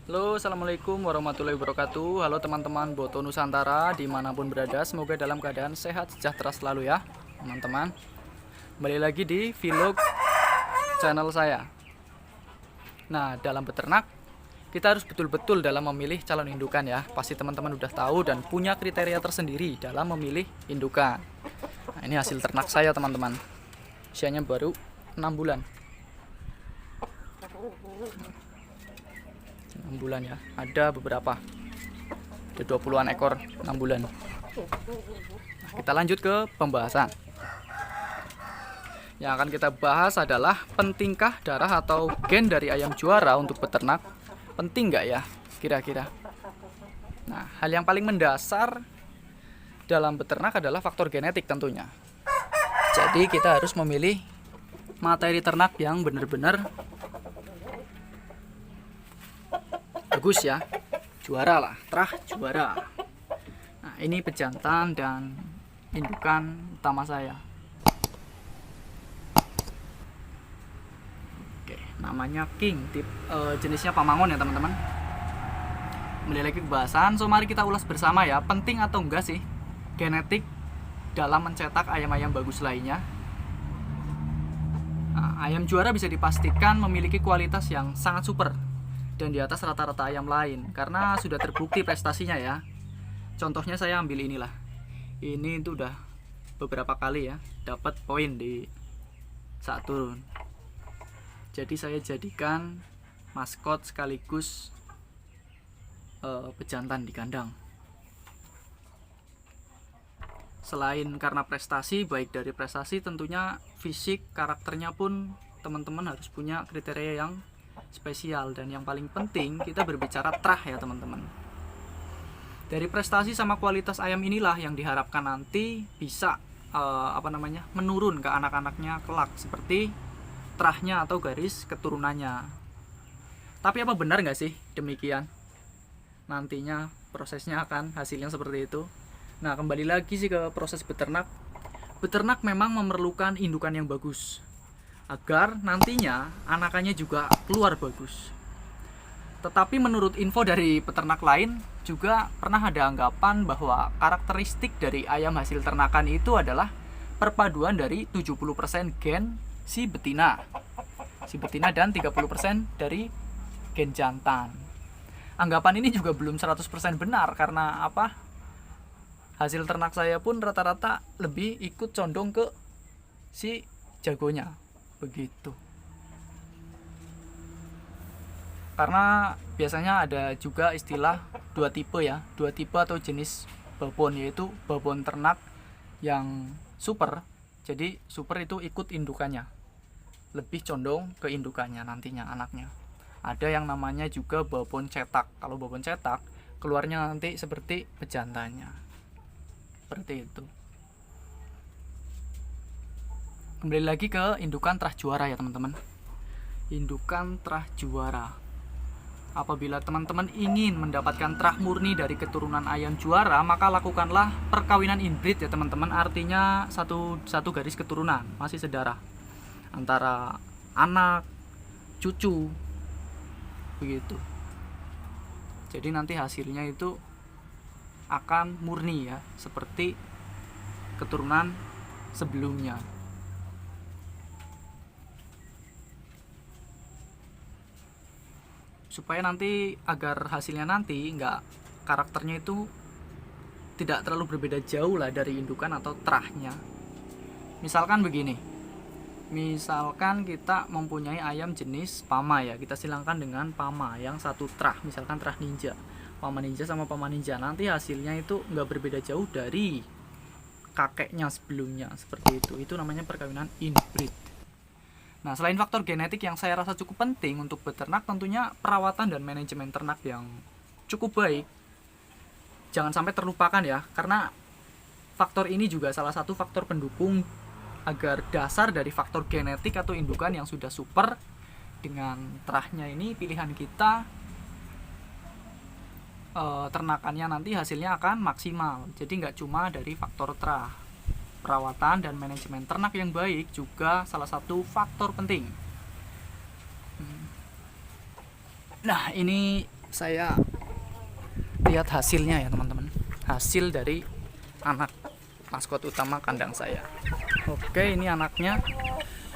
Halo, assalamualaikum warahmatullahi wabarakatuh. Halo teman-teman Boto Nusantara dimanapun berada, semoga dalam keadaan sehat sejahtera selalu ya teman-teman. Kembali lagi di vlog channel saya. Nah, dalam beternak kita harus betul-betul dalam memilih calon indukan ya. Pasti teman-teman udah tahu dan punya kriteria tersendiri dalam memilih indukan. Nah, ini hasil ternak saya teman-teman. Usianya baru 6 bulan. 6 bulan ya, ada beberapa, ada 20-an ekor 6 bulan. Nah, kita lanjut ke pembahasan. Yang akan kita bahas adalah pentingkah darah atau gen dari ayam juara untuk peternak. Penting nggak ya kira-kira? Nah, hal yang paling mendasar dalam beternak adalah faktor genetik tentunya. Jadi kita harus memilih materi ternak yang benar-benar bagus ya, juara lah, terah juara. Nah, ini pejantan dan indukan utama saya. Oke, namanya King, jenisnya Pamangon ya teman-teman. Kembali lagi ke bahasan, so mari kita ulas bersama ya, penting atau enggak sih genetik dalam mencetak ayam-ayam bagus lainnya. Nah, ayam juara bisa dipastikan memiliki kualitas yang sangat super dan di atas rata-rata ayam lain karena sudah terbukti prestasinya ya. Contohnya saya ambil inilah, ini itu udah beberapa kali ya dapat poin di saat turun. Jadi saya jadikan maskot sekaligus pejantan di kandang. Selain karena prestasi, baik dari prestasi tentunya fisik, karakternya pun teman-teman harus punya kriteria yang spesial. Dan yang paling penting kita berbicara terah ya teman-teman. Dari prestasi sama kualitas ayam inilah yang diharapkan nanti bisa menurun ke anak-anaknya kelak, seperti terahnya atau garis keturunannya. Tapi apa benar nggak sih demikian? Nantinya prosesnya akan hasilnya seperti itu. Nah, kembali lagi sih ke proses beternak. Beternak memang memerlukan indukan yang bagus agar nantinya anakannya juga keluar bagus. Tetapi menurut info dari peternak lain juga pernah ada anggapan bahwa karakteristik dari ayam hasil ternakan itu adalah perpaduan dari 70% gen si betina dan 30% dari gen jantan. Anggapan ini juga belum 100% benar karena hasil ternak saya pun rata-rata lebih ikut condong ke si jagonya. Begitu. Karena biasanya ada juga istilah dua tipe atau jenis babon, yaitu babon ternak yang super. Jadi super itu ikut indukannya, lebih condong ke indukannya nantinya anaknya. Ada yang namanya juga babon cetak. Kalau babon cetak keluarnya nanti seperti pejantannya, seperti itu. Kembali lagi ke indukan terah juara ya teman-teman. Indukan terah juara. Apabila teman-teman ingin mendapatkan terah murni dari keturunan ayam juara, maka lakukanlah perkawinan inbreed ya teman-teman. Artinya satu garis keturunan, masih sedarah antara anak, cucu, begitu. Jadi nanti hasilnya itu akan murni ya, seperti keturunan sebelumnya. Supaya nanti agar hasilnya nanti karakternya itu tidak terlalu berbeda jauh lah dari indukan atau terahnya. Misalkan begini, misalkan kita mempunyai ayam jenis Pama ya, kita silangkan dengan Pama yang satu terah, misalkan terah ninja, Pama ninja sama Pama ninja, nanti hasilnya itu nggak berbeda jauh dari kakeknya sebelumnya, seperti itu namanya perkawinan inbreed. Nah, selain faktor genetik yang saya rasa cukup penting untuk beternak, tentunya perawatan dan manajemen ternak yang cukup baik jangan sampai terlupakan ya, karena faktor ini juga salah satu faktor pendukung agar dasar dari faktor genetik atau indukan yang sudah super dengan terahnya ini pilihan kita, ternakannya nanti hasilnya akan maksimal. Jadi nggak cuma dari faktor terah. Perawatan dan manajemen ternak yang baik juga salah satu faktor penting. Nah, ini saya lihat hasilnya ya teman-teman, hasil dari anak maskot utama kandang saya. Oke, ini anaknya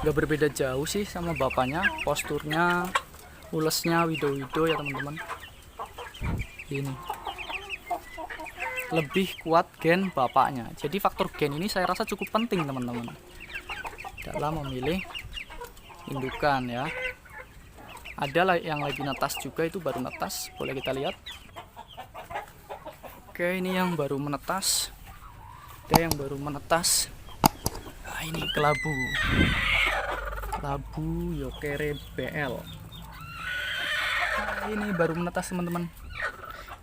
gak berbeda jauh sih sama bapaknya, posturnya, ulesnya wido-wido ya teman-teman. Ini lebih kuat gen bapaknya, jadi faktor gen ini saya rasa cukup penting teman-teman dalam memilih indukan ya. Ada yang lagi netas juga, itu baru netas, boleh kita lihat. Oke, ini yang baru menetas. Ada yang baru menetas. Nah, ini kelabu Yokere BL. Nah, ini baru menetas teman-teman.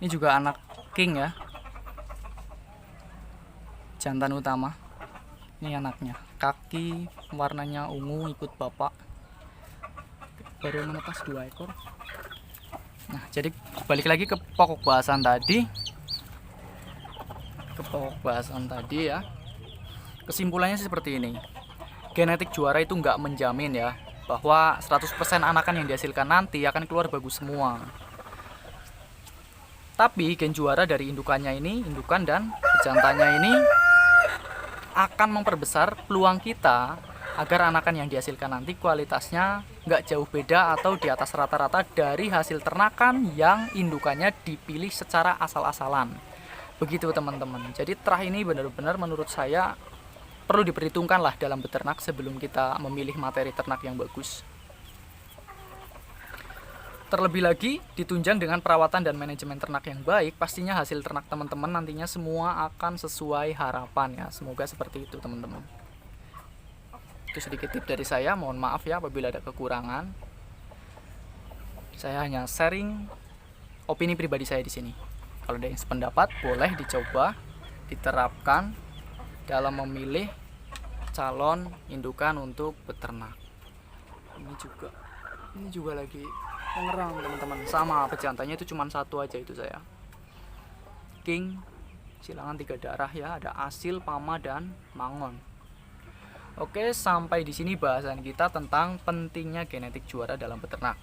Ini juga anak king ya, jantan utama. Ini anaknya, kaki warnanya ungu ikut bapak, baru menetas 2 ekor. Nah, jadi balik lagi ke pokok bahasan tadi. Ya. Kesimpulannya seperti ini. Genetik juara itu nggak menjamin ya bahwa 100% anakan yang dihasilkan nanti akan keluar bagus semua. Tapi gen juara dari indukan dan jantannya ini akan memperbesar peluang kita agar anakan yang dihasilkan nanti kualitasnya nggak jauh beda atau di atas rata-rata dari hasil ternakan yang indukannya dipilih secara asal-asalan. Begitu teman-teman. Jadi terah ini benar-benar menurut saya perlu diperhitungkan lah dalam beternak sebelum kita memilih materi ternak yang bagus. Terlebih lagi ditunjang dengan perawatan dan manajemen ternak yang baik, pastinya hasil ternak teman-teman nantinya semua akan sesuai harapan ya. Semoga seperti itu teman-teman. Itu sedikit tip dari saya, mohon maaf ya apabila ada kekurangan. Saya hanya sharing opini pribadi saya di sini. Kalau ada yang sependapat boleh dicoba diterapkan dalam memilih calon indukan untuk beternak. Ini juga lagi pengerang teman-teman, sama pejantannya itu cuma satu aja, itu saya king silangan 3 darah ya, ada asil, pama dan mangon. Oke, sampai di sini bahasan kita tentang pentingnya genetik juara dalam beternak.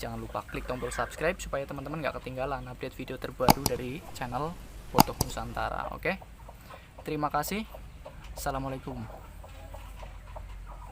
Jangan lupa klik tombol subscribe supaya teman-teman gak ketinggalan update video terbaru dari channel Botok Nusantara. Oke, terima kasih. Assalamualaikum.